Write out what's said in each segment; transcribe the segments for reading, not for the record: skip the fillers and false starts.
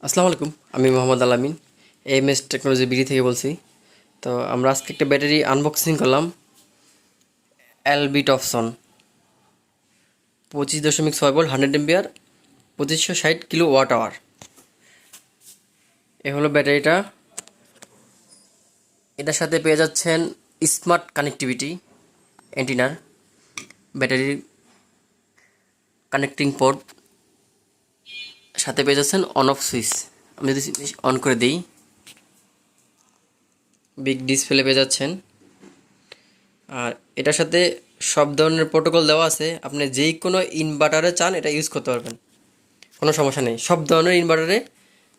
আসসালামু আলাইকুম। আমি মোহাম্মদ আলামিন, এমএস টেকনোলজি বিডি থেকে বলছি। তো আমরা আজকে একটা ব্যাটারি আনবক্সিং করলাম, এলবি টপসন 25.6 volt 100 ampere 2560 kilowatt hour. এ হলো ব্যাটারিটা। এটার সাথে পেয়ে যাচ্ছেন স্মার্ট কানেক্টিভিটি অ্যান্টিনার, ব্যাটারির কানেক্টিং পোর্ট, সাথে পেয়ে যাচ্ছেন অন অফ সুইচ। আমি যদি অন করে দিই, বিগ ডিসপ্লে পেয়ে যাচ্ছেন। আর এটার সাথে সব ধরনের প্রোটোকল দেওয়া আছে, আপনি যেই কোনো ইনভার্টারে চান এটা ইউজ করতে পারবেন, কোনো সমস্যা নেই। সব ধরনের ইনভার্টারে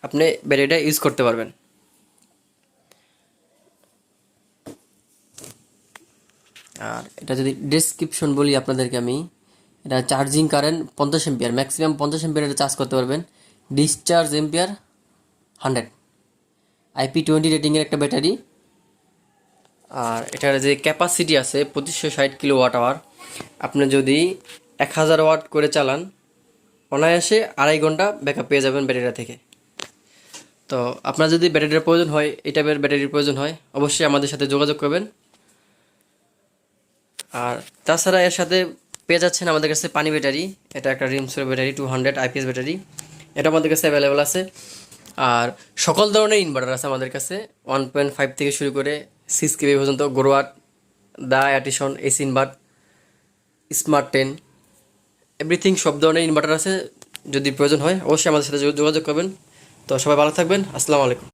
আপনি ব্যাটারিটা ইউজ করতে পারবেন। আর এটা যদি ডেসক্রিপশন বলি আপনাদেরকে আমি, এটা charging current 50 ampere, maximum 50 ampere এটা চার্জ করতে পারবেন। ডিসচার্জ এমপিয়ার 100, IP20 রেটিংয়ের একটা ব্যাটারি। আর এটার যে ক্যাপাসিটি আছে 2560 কিলো ওয়াট আওয়ার। আপনি যদি 1000 ওয়াট করে চালান, অনায়াসে 2.5 ঘন্টা ব্যাকআপ পেয়ে যাবেন ব্যাটারিটা থেকে। তো আপনার যদি ব্যাটারির প্রয়োজন হয়, এই টাইপের ব্যাটারির প্রয়োজন হয়, অবশ্যই আমাদের সাথে যোগাযোগ করবেন। আর তাছাড়া এর সাথে পেয়ে যাচ্ছেন আমাদের কাছে পানি ব্যাটারি। এটা একটা রিমসের ব্যাটারি, 200 IPS ব্যাটারি। এটা আমাদের কাছে অ্যাভেলেবেল আছে। আর সকল ধরনের ইনভার্টার আছে আমাদের কাছে, 1.5 থেকে শুরু করে 6 KB পর্যন্ত, গ্রোয়াট, দা অ্যাটিশন, এসি ইনভার্ট, স্মার্ট 10, এভরিথিং, সব ধরনের ইনভার্টার আছে। যদি প্রয়োজন হয় অবশ্যই আমাদের সাথে যোগাযোগ করবেন। তো সবাই ভালো থাকবেন। আসসালামু আলাইকুম।